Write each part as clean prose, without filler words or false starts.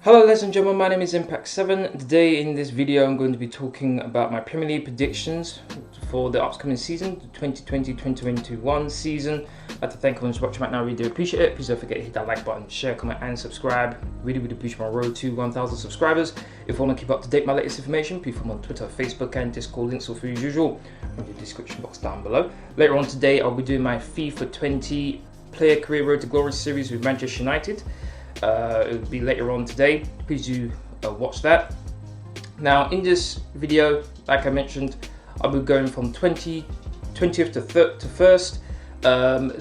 Hello ladies and gentlemen, my name is Impact7. Today in this video I'm going to be talking about my Premier League predictions for the upcoming season, the 2020-2021 season. I'd like to thank everyone who's watching right now, really do appreciate it. Please don't forget to hit that like button, share, comment and subscribe. Really push my road to 1,000 subscribers. If you want to keep up to date with my latest information, please follow me on Twitter, Facebook and Discord. Links are free as usual in the description box down below. Later on today I'll be doing my FIFA 20 Player Career Road to Glory series with Manchester United. It will be later on today. Please do watch that. Now in this video, like I mentioned, I'll be going from 20th to 1st.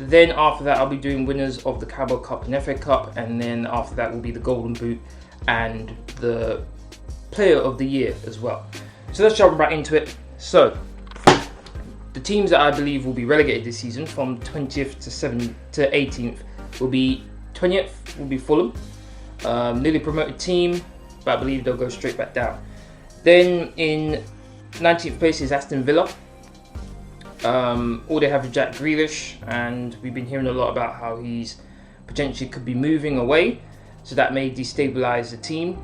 Then after that I'll be doing winners of the Carabao Cup and FA Cup, and then after that will be the Golden Boot and the Player of the Year as well. So let's jump right into it. So the teams that I believe will be relegated this season from 20th to 18th will be 20th will be Fulham, newly promoted team, but I believe they'll go straight back down. Then in 19th place is Aston Villa. All they have is Jack Grealish, and we've been hearing a lot about how he's potentially could be moving away, so that may destabilise the team.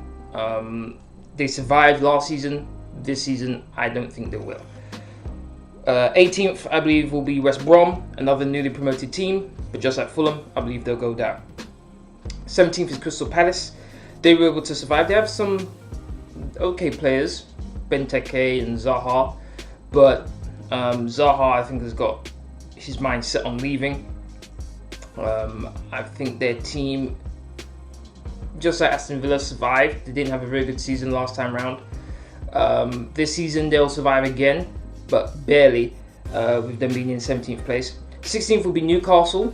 They survived last season. This season, I don't think they will. 18th, I believe, will be West Brom, another newly promoted team, but just like Fulham, I believe they'll go down. 17th is Crystal Palace. They were able to survive. They have some okay players, Benteke and Zaha, but Zaha, I think, has got his mind set on leaving. I think their team, just like Aston Villa, survived. They didn't have a very good season last time round. This season they'll survive again, but barely, with them being in 17th place. 16th will be Newcastle.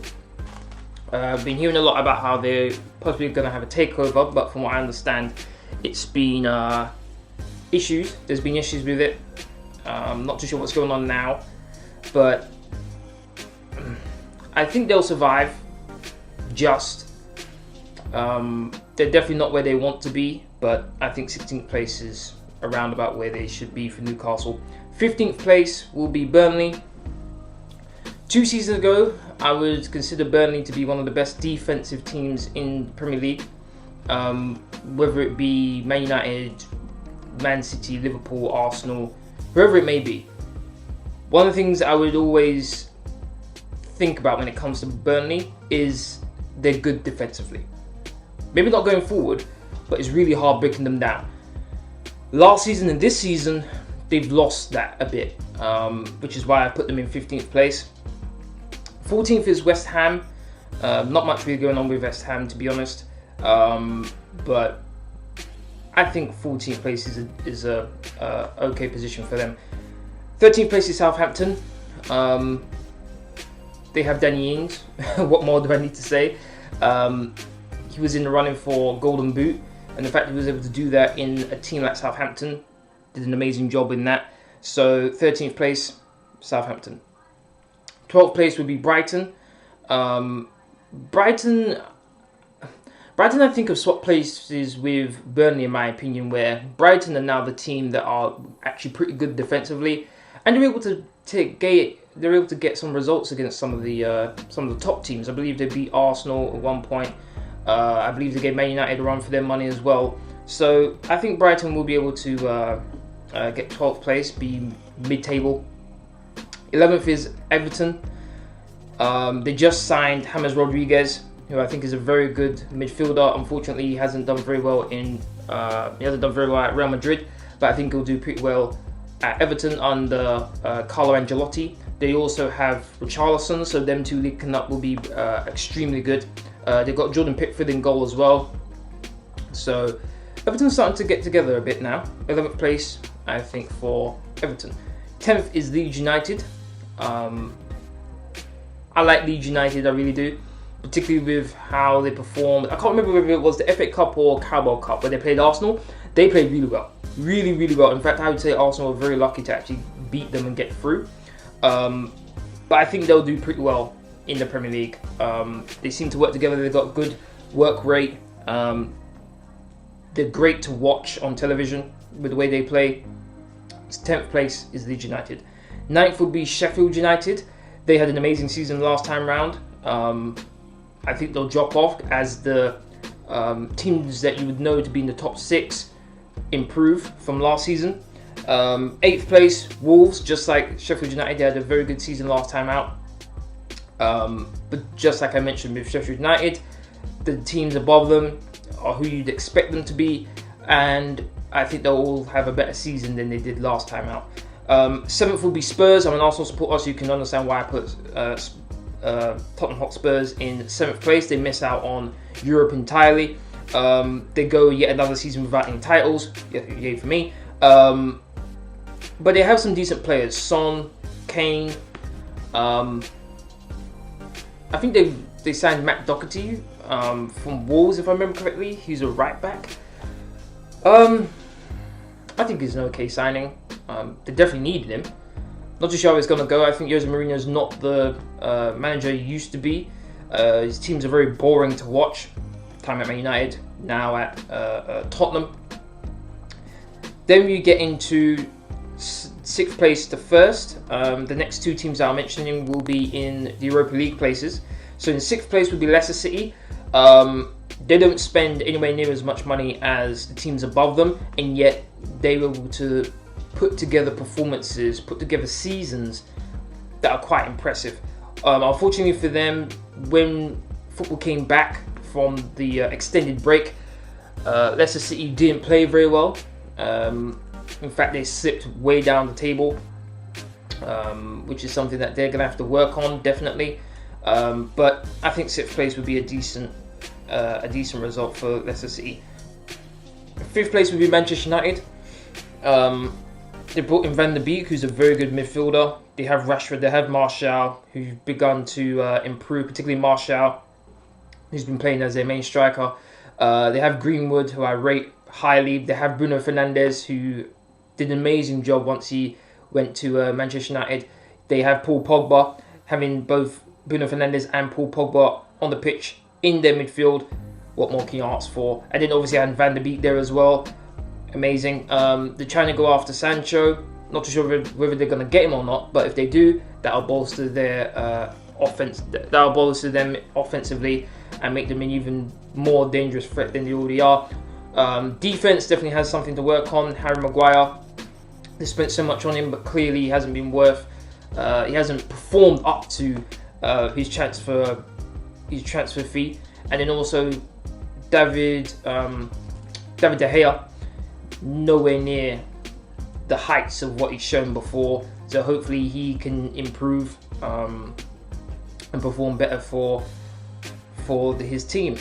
I've been hearing a lot about how they're possibly going to have a takeover, but from what I understand, it's been issues. There's been issues with it. I'm not too sure what's going on now, but I think they'll survive. Just they're definitely not where they want to be, but I think 16th place is around about where they should be for Newcastle. 15th place will be Burnley. 2 seasons ago, I would consider Burnley to be one of the best defensive teams in the Premier League. Whether it be Man United, Man City, Liverpool, Arsenal, whoever it may be. One of the things I would always think about when it comes to Burnley is they're good defensively. Maybe not going forward, but it's really hard breaking them down. Last season and this season, they've lost that a bit, which is why I put them in 15th place. 14th is West Ham. Not much really going on with West Ham, to be honest, but I think 14th place is a okay position for them. 13th place is Southampton. They have Danny Ings. What more do I need to say? He was in the running for Golden Boot, and the fact he was able to do that in a team like Southampton, did an amazing job in that. So 13th place, Southampton. 12th place would be Brighton. Brighton, I think, have swapped places with Burnley, in my opinion, where Brighton are now the team that are actually pretty good defensively, and they're able to get some results against some of the top teams. I believe they beat Arsenal at one point. I believe they gave Man United a run for their money as well. So I think Brighton will be able to get 12th place, be mid-table. 11th is Everton. They just signed James Rodriguez, who I think is a very good midfielder. Unfortunately, he hasn't done very well at Real Madrid, but I think he'll do pretty well at Everton under Carlo Ancelotti. They also have Richarlison, so them two linking up will be extremely good. They've got Jordan Pickford in goal as well. So Everton's starting to get together a bit now. 11th place, I think, for Everton. 10th is Leeds United. I like Leeds United, I really do, particularly with how they performed. I can't remember whether it was the FA Cup or Carabao Cup where they played Arsenal. They played really well, really well. In fact, I would say Arsenal were very lucky to actually beat them and get through. But I think they'll do pretty well in the Premier League. They seem to work together. They've got good work rate. They're great to watch on television with the way they play. 10th place is Leeds United. 9th would be Sheffield United. They had an amazing season last time round. I think they'll drop off as the Teams that you would know to be in the top 6 improve from last season. 8th place, Wolves, just like Sheffield United, they had a very good season last time out. But just like I mentioned with Sheffield United, the teams above them are who you'd expect them to be, and I think they'll all have a better season than they did last time out. 7th will be Spurs. I'm an Arsenal supporter, so you can understand why I put Tottenham Hotspurs in 7th place. They miss out on Europe entirely. They go yet another season without any titles. Yay for me. But they have some decent players. Son, Kane. I think they signed Matt Doherty from Wolves, if I remember correctly. He's a right back. I think he's an okay signing. They definitely needed him. Not too sure how it's going to go. I think Jose Mourinho's not the manager he used to be. His teams are very boring to watch. Time at Man United, now at Tottenham. Then you get into 6th place to 1st. The next 2 teams that I'm mentioning will be in the Europa League places. So in 6th place would be Leicester City. They don't spend anywhere near as much money as the teams above them, and yet they were able to put together performances, put together seasons that are quite impressive. Unfortunately for them, when football came back from the extended break, Leicester City didn't play very well. In fact, they slipped way down the table, which is something that they're going to have to work on, definitely. But I think 6th place would be a decent result for Leicester City. 5th place would be Manchester United. They brought in Van der Beek, who's a very good midfielder. They have Rashford, they have Martial, who've begun to improve, particularly Martial, who's been playing as their main striker. They have Greenwood, who I rate highly. They have Bruno Fernandes, who did an amazing job once he went to Manchester United. They have Paul Pogba, having both Bruno Fernandes and Paul Pogba on the pitch in their midfield. What more can you ask for? And then obviously I had Van der Beek there as well. Amazing. They're trying to go after Sancho. Not too sure whether they're going to get him or not, but if they do, that'll bolster their offense. That'll bolster them offensively and make them an even more dangerous threat than they already are. Defense definitely has something to work on. Harry Maguire, they spent so much on him, but clearly he hasn't been worth. He hasn't performed up to his transfer fee. And then also David De Gea, nowhere near the heights of what he's shown before. So hopefully he can improve and perform better for his team.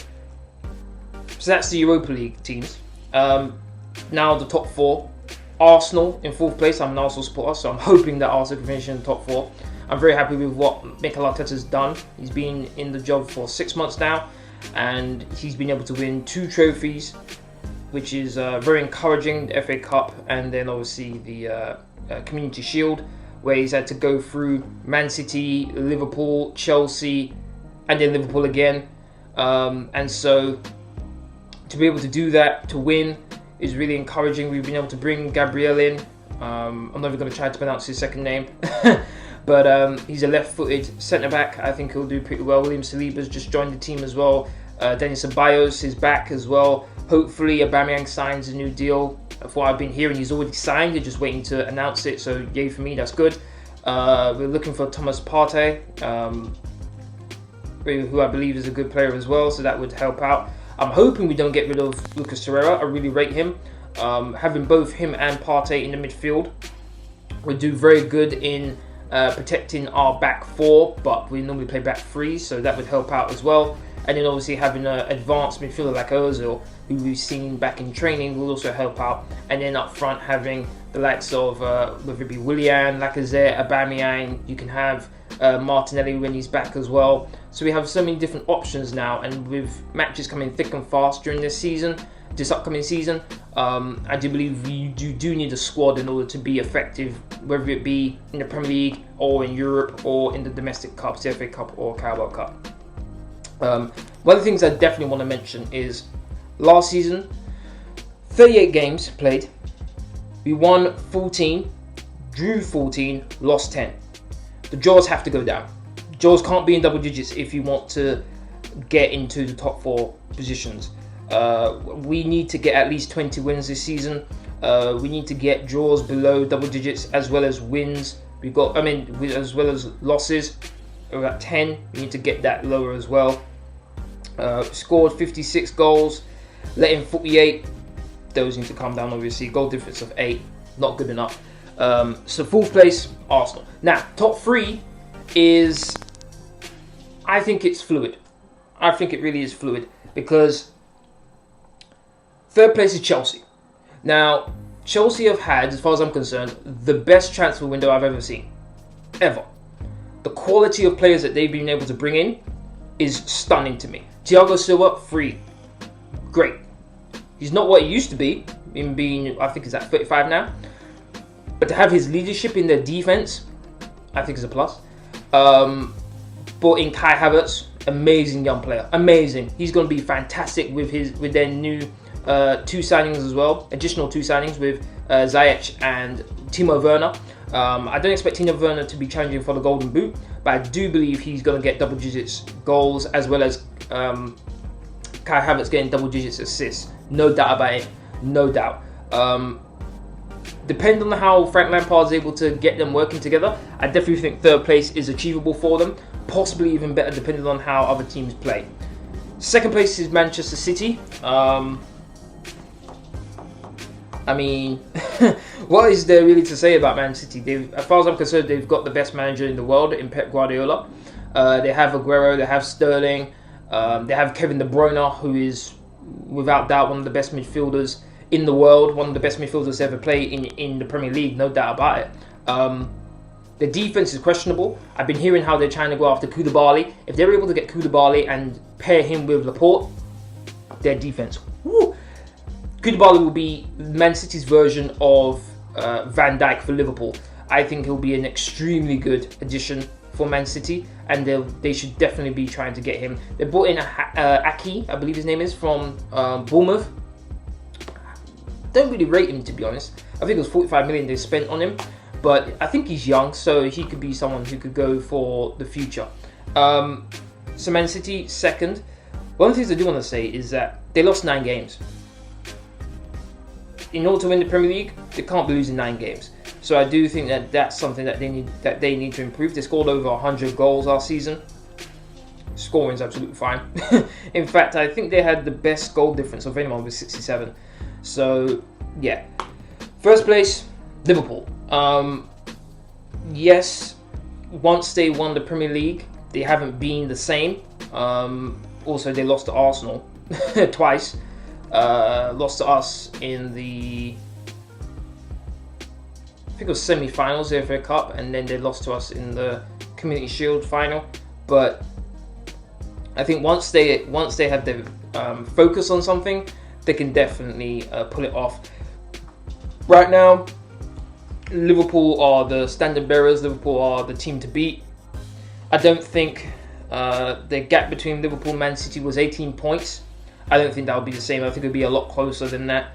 So that's the Europa League teams. Now the top 4. Arsenal in 4th place. I'm an Arsenal supporter, so I'm hoping that Arsenal can finish in the top 4. I'm very happy with what Mikel Arteta's done. He's been in the job for 6 months now, and he's been able to win 2 trophies, which is very encouraging. The FA Cup, and then obviously the Community Shield, where he's had to go through Man City, Liverpool, Chelsea, and then Liverpool again. And so to be able to do that, to win, is really encouraging. We've been able to bring Gabriel in. I'm not even going to try to pronounce his second name. But he's a left-footed centre-back. I think he'll do pretty well. William Saliba's just joined the team as well. Denis Ceballos is back as well. Hopefully Aubameyang signs a new deal. From what I've been hearing, he's already signed. They're just waiting to announce it. So yay for me, that's good. We're looking for Thomas Partey, who I believe is a good player as well. So that would help out. I'm hoping we don't get rid of Lucas Torreira. I really rate him. Having both him and Partey in the midfield would do very good in protecting our back 4, but we normally play back 3, so that would help out as well. And then obviously having an advanced midfielder like Ozil, who we've seen back in training, will also help out. And then up front having the likes of whether it be Willian, Lacazette, Aubameyang, you can have Martinelli when he's back as well. So we have so many different options now, and with matches coming thick and fast during this upcoming season, I do believe you do need a squad in order to be effective, whether it be in the Premier League or in Europe or in the domestic cups, the FA Cup or Carabao Cup. One of the things I definitely want to mention is last season, 38 games played, we won 14, drew 14, lost 10. The draws have to go down. Draws can't be in double digits if you want to get into the top 4 positions. We need to get at least 20 wins this season. We need to get draws below double digits as well as wins. As well as losses. We're at 10. We need to get that lower as well. Scored 56 goals, let in 48. Those need to come down, obviously. Goal difference of 8, not good enough. So 4th place, Arsenal. Now, top 3 is, I think it's fluid. I think it really is fluid because 3rd place is Chelsea. Now, Chelsea have had, as far as I'm concerned, the best transfer window I've ever seen. Ever. The quality of players that they've been able to bring in is stunning to me. Thiago Silva, free. Great. He's not what he used to be, in being, I think he's at 35 now. But to have his leadership in their defense, I think is a plus. Brought in Kai Havertz, amazing young player. Amazing. He's going to be fantastic with their new 2 signings as well. Additional 2 signings with Ziyech and Timo Werner. I don't expect Timo Werner to be challenging for the Golden Boot, but I do believe he's going to get double digits goals as well as Kai Havertz getting double digits assists. No doubt about it. No doubt. Depending on how Frank Lampard is able to get them working together, I definitely think 3rd place is achievable for them. Possibly even better depending on how other teams play. 2nd place is Manchester City. What is there really to say about Man City? As far as I'm concerned, they've got the best manager in the world in Pep Guardiola. They have Aguero, they have Sterling, they have Kevin De Bruyne, who is without doubt one of the best midfielders in the world, one of the best midfielders to ever play in the Premier League, no doubt about it. The defense is questionable. I've been hearing how they're trying to go after Koulibaly. If they're able to get Koulibaly and pair him with Laporte, their defense, woo! Koulibaly will be Man City's version of Van Dijk for Liverpool. I think he'll be an extremely good addition for Man City, and they should definitely be trying to get him. They brought in Aki, I believe his name is, from Bournemouth. Don't really rate him, to be honest. I think it was 45 million they spent on him, but I think he's young, so he could be someone who could go for the future. So Man City, 2nd. One of the things I do want to say is that they lost 9 games. In order to win the Premier League, they can't be losing 9 games. So I do think that that's something that they need to improve. They scored over 100 goals last season. Scoring is absolutely fine. In fact, I think they had the best goal difference of anyone with 67. So yeah, 1st place, Liverpool. Yes, once they won the Premier League, they haven't been the same. Also, they lost to Arsenal twice. Lost to us in the, I think it was semi-finals of the FA Cup, and then they lost to us in the Community Shield final. But I think once they have their focus on something, they can definitely pull it off. Right now, Liverpool are the standard bearers. Liverpool are the team to beat. I don't think the gap between Liverpool and Man City was 18 points. I don't think that would be the same. I think it would be a lot closer than that.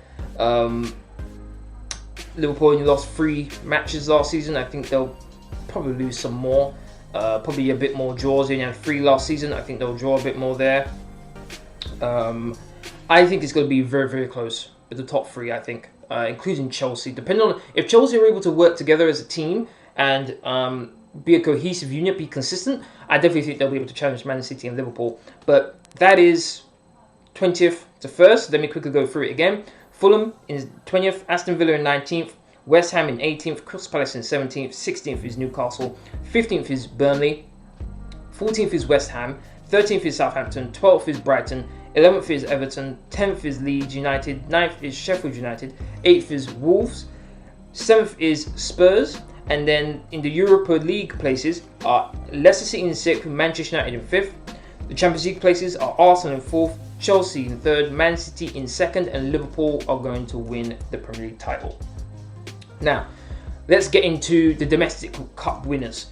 Liverpool only lost 3 matches last season. I think they'll probably lose some more. Probably a bit more draws. They only had 3 last season. I think they'll draw a bit more there. I think it's going to be very, very close with the top 3, I think, including Chelsea. Depending on if Chelsea are able to work together as a team and be a cohesive unit, be consistent, I definitely think they'll be able to challenge Man City and Liverpool. But that is 20th to 1st. Let me quickly go through it again. Fulham in 20th, Aston Villa in 19th, West Ham in 18th, Crystal Palace in 17th, 16th is Newcastle, 15th is Burnley, 14th is West Ham, 13th is Southampton, 12th is Brighton, 11th is Everton, 10th is Leeds United, 9th is Sheffield United, 8th is Wolves, 7th is Spurs, and then in the Europa League places are Leicester City in 6th, Manchester United in 5th. The Champions League places are Arsenal in 4th, Chelsea in 3rd, Man City in 2nd, and Liverpool are going to win the Premier League title. Now, let's get into the domestic cup winners.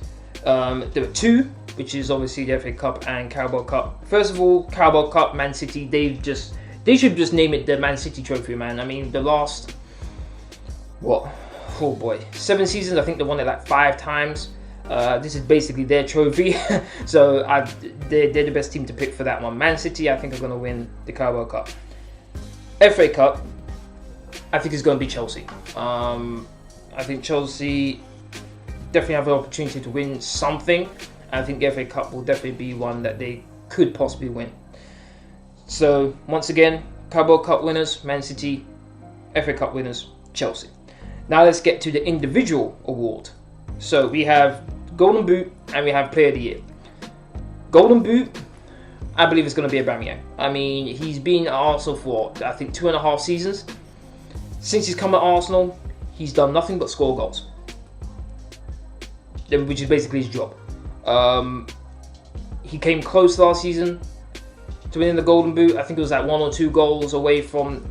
There were 2, which is obviously the FA Cup and Carabao Cup. First of all, Carabao Cup, Man City, they should just name it the Man City Trophy, man. I mean, the last, 7 seasons, I think they won it like 5 times. This is basically their trophy. So they're the best team to pick for that one. Man City, I think, are going to win the Carabao Cup. FA Cup, I think it's going to be Chelsea. I think Chelsea definitely have an opportunity to win something. I think the FA Cup will definitely be one that they could possibly win. So once again, Carabao Cup winners, Man City. FA Cup winners, Chelsea. Now let's get to the individual award. So we have Golden Boot and we have Player of the Year. Golden Boot, I believe it's going to be Aubameyang. I mean, he's been at Arsenal for, I think, 2.5 seasons. Since he's come at Arsenal, he's done nothing but score goals, which is basically his job. He came close last season to winning the Golden Boot. I think it was like 1 or 2 goals away from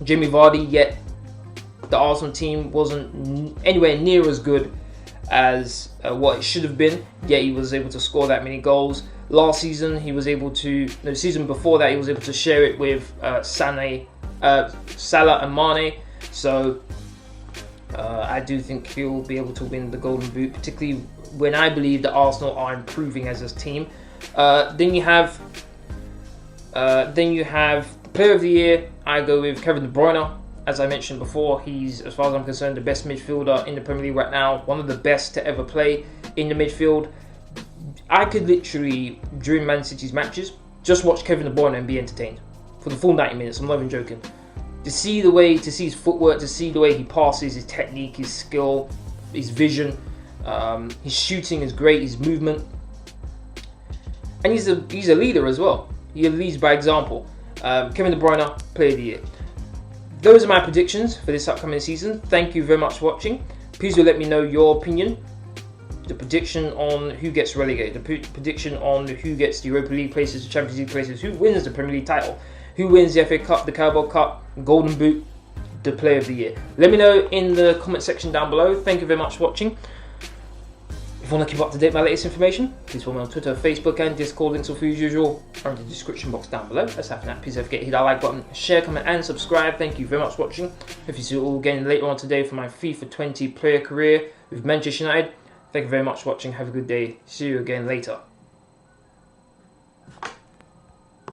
Jamie Vardy, yet the Arsenal team wasn't anywhere near as good as what it should have been, yet he was able to score that many goals. Last season, he was able to, the season before that, he was able to share it with Salah and Mane. So I do think he'll be able to win the Golden Boot, particularly when I believe that Arsenal are improving as a team. Then you have Player of the Year. I go with Kevin De Bruyne. As I mentioned before, he's, as far as I'm concerned, the best midfielder in the Premier League right now. One of the best to ever play in the midfield. I could literally, during Man City's matches, just watch Kevin De Bruyne and be entertained for the full 90 minutes. I'm not even joking. To see his footwork, to see the way he passes, his technique, his skill, his vision, his shooting is great, his movement, and he's a leader as well. He leads by example. Kevin De Bruyne, Player of the Year. Those are my predictions for this upcoming season. Thank you very much for watching. Please do let me know your opinion. The prediction on who gets relegated, the prediction on who gets the Europa League places, the Champions League places, who wins the Premier League title, who wins the FA Cup, the Carabao Cup, Golden Boot, the Player of the Year. Let me know in the comment section down below. Thank you very much for watching. If you want to keep up to date with my latest information, please follow me on Twitter, Facebook and Discord. Links will be as usual are in the description box down below. Aside from that, please don't forget to hit that like button, share, comment and subscribe. Thank you very much for watching. Hope you see you all again later on today for my FIFA 20 player career with Manchester United. Thank you very much for watching. Have a good day. See you again later.